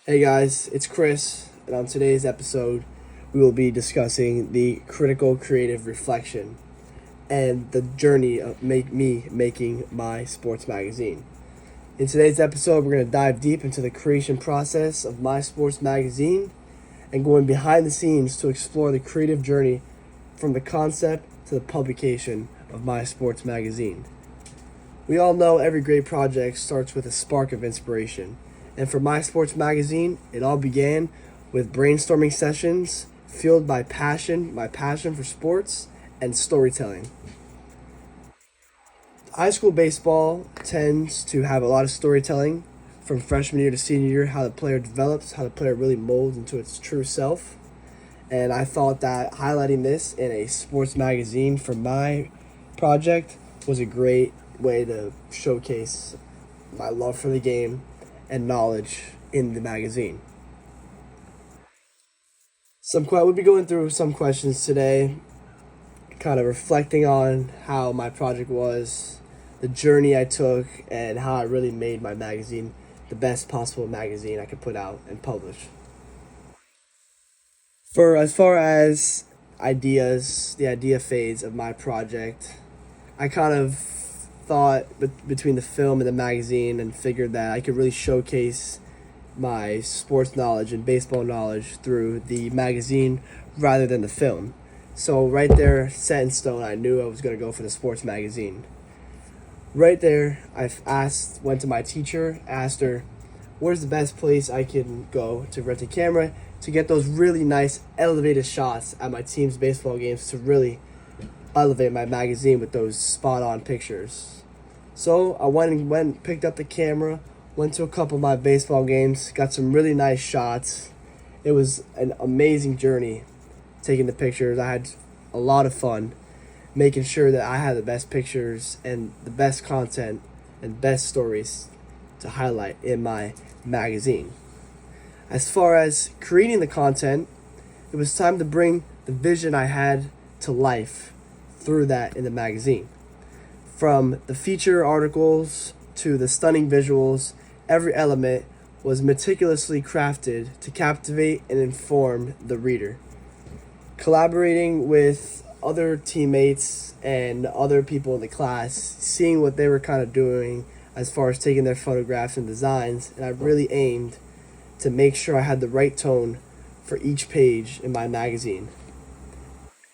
Hey guys, it's Chris, and on today's episode, we will be discussing the critical creative reflection and the journey of me making my sports magazine. In today's episode, we're going to dive deep into the creation process of my sports magazine and going behind the scenes to explore the creative journey from the concept to the publication of my sports magazine. We all know every great project starts with a spark of inspiration. And for my sports magazine, it all began with brainstorming sessions fueled by my passion for sports and storytelling. High school baseball tends to have a lot of storytelling from freshman year to senior year, how the player develops, how the player really molds into its true self. And I thought that highlighting this in a sports magazine for my project was a great way to showcase my love for the game and knowledge in the magazine. We'll be going through some questions today, kind of reflecting on how my project was, the journey I took, and how I really made my magazine the best possible magazine I could put out and publish. For as far as ideas, the idea phase of my project, I kind of thought between the film and the magazine and figured that I could really showcase my sports knowledge and baseball knowledge through the magazine rather than the film. So right there, set in stone, I knew I was going to go for the sports magazine. Right there, went to my teacher, asked her, where's the best place I can go to rent a camera to get those really nice elevated shots at my team's baseball games to really elevate my magazine with those spot on pictures. So I went picked up the camera, went to a couple of my baseball games, got some really nice shots. It was an amazing journey taking the pictures. I had a lot of fun making sure that I had the best pictures and the best content and best stories to highlight in my magazine. As far as creating the content, it was time to bring the vision I had to life through that in the magazine. From the feature articles to the stunning visuals, every element was meticulously crafted to captivate and inform the reader. Collaborating with other teammates and other people in the class, seeing what they were kind of doing as far as taking their photographs and designs, and I really aimed to make sure I had the right tone for each page in my magazine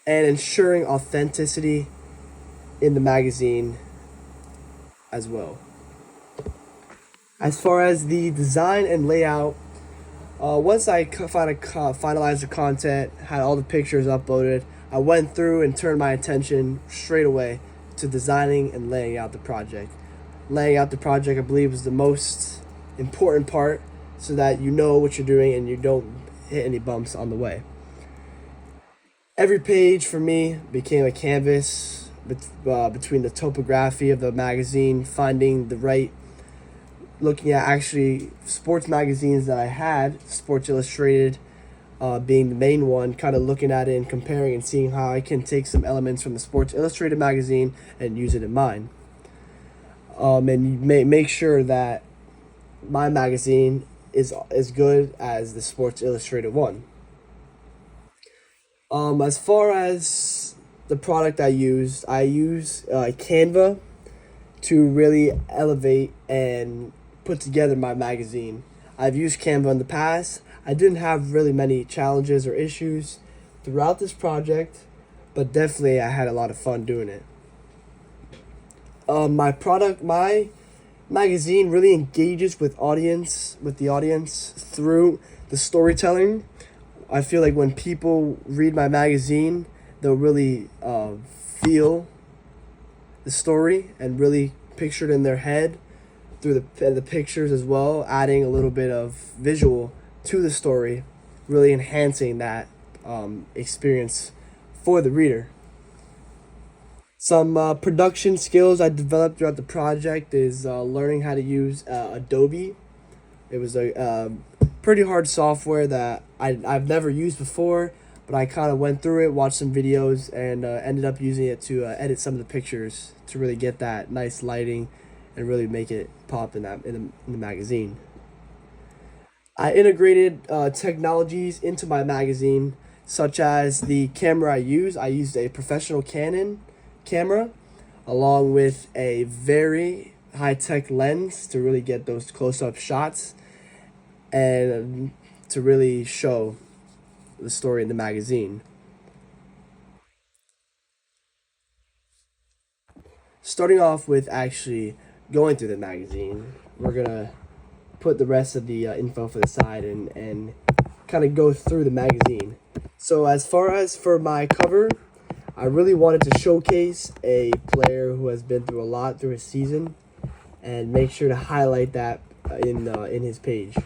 and ensuring authenticity in the magazine as well. As far as the design and layout, once I finalized the content, had all the pictures uploaded, I went through and turned my attention straight away to designing and laying out the project. Laying out the project, I believe, is the most important part so that you know what you're doing and you don't hit any bumps on the way. Every page for me became a canvas between the topography of the magazine, finding the right, looking at actually sports magazines that I had, Sports Illustrated being the main one, kind of looking at it and comparing and seeing how I can take some elements from the Sports Illustrated magazine and use it in mine. And make sure that my magazine is as good as the Sports Illustrated one. As far as the product I use Canva to really elevate and put together my magazine. I've used Canva in the past. I didn't have really many challenges or issues throughout this project, but definitely I had a lot of fun doing it. My magazine really engages with the audience through the storytelling. I feel like when people read my magazine, they'll really feel the story and really picture it in their head through the pictures as well, adding a little bit of visual to the story, really enhancing that experience for the reader. Some production skills I developed throughout the project is learning how to use Adobe. It was a pretty hard software that I've never used before, but I kind of went through it, watched some videos, and ended up using it to edit some of the pictures to really get that nice lighting and really make it pop in the magazine. I integrated technologies into my magazine, such as the camera I use. I used a professional Canon camera along with a very high tech lens to really get those close up shots and to really show the story in the magazine. Starting off with actually going through the magazine, we're gonna put the rest of the info for the side and kind of go through the magazine. So as far as for my cover, I really wanted to showcase a player who has been through a lot through his season, and make sure to highlight that in his page.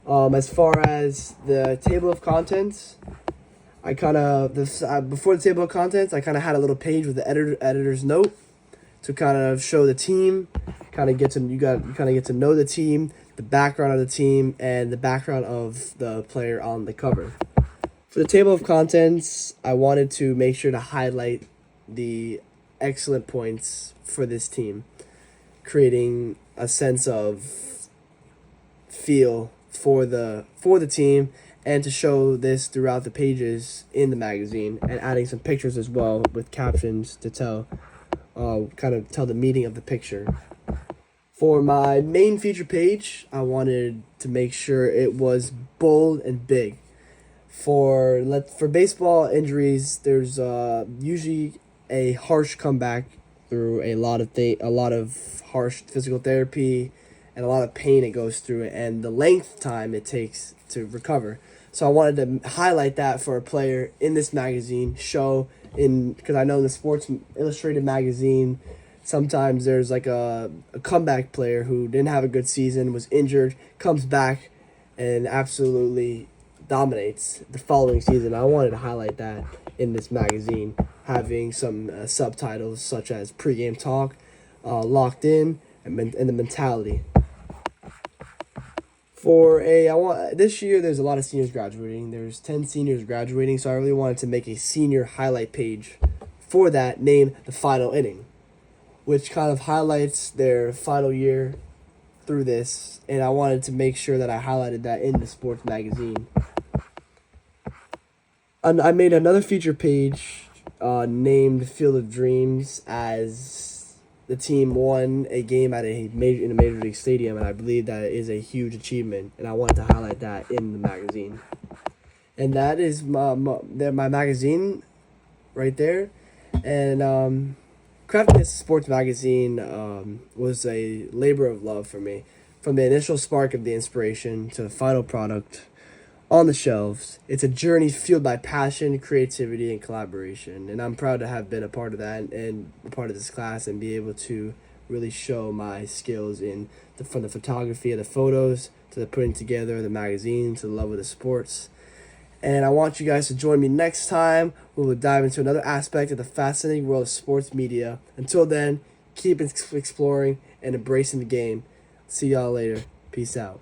As far as the table of contents, I kind of this before the table of contents, I kind of had a little page with the editor's note to kind of show the team, kind of get to you kind of get to know the team, the background of the team, and the background of the player on the cover. For the table of contents, I wanted to make sure to highlight the excellent points for this team, creating a sense of feel for the team, and to show this throughout the pages in the magazine, and adding some pictures as well with captions to kind of tell the meaning of the picture. For my main feature page, I wanted to make sure it was bold and big. For baseball injuries, there's usually a harsh comeback through a lot of harsh physical therapy, and a lot of pain it goes through, and the length time it takes to recover. So I wanted to highlight that for a player in this magazine, show in because I know in the Sports Illustrated magazine, sometimes there's like a comeback player who didn't have a good season, was injured, comes back, and absolutely dominates the following season. I wanted to highlight that in this magazine, having some subtitles such as pregame talk, locked in, and the mentality. I want this year. There's a lot of seniors graduating. There's 10 seniors graduating, so I really wanted to make a senior highlight page for that, named the final inning, which kind of highlights their final year through this, and I wanted to make sure that I highlighted that in the sports magazine. And I made another feature page named Field of Dreams, as the team won a game at in a major league stadium, and I believe that is a huge achievement, and I wanted to highlight that in the magazine. And that is my magazine right there. And crafting this sports magazine was a labor of love for me. From the initial spark of the inspiration to the final product on the shelves, it's a journey fueled by passion, creativity, and collaboration. And I'm proud to have been a part of that and a part of this class, and be able to really show my skills from the photography of the photos to the putting together of the magazine to the love of the sports. And I want you guys to join me next time. We will dive into another aspect of the fascinating world of sports media. Until then, keep exploring and embracing the game. See y'all later. Peace out.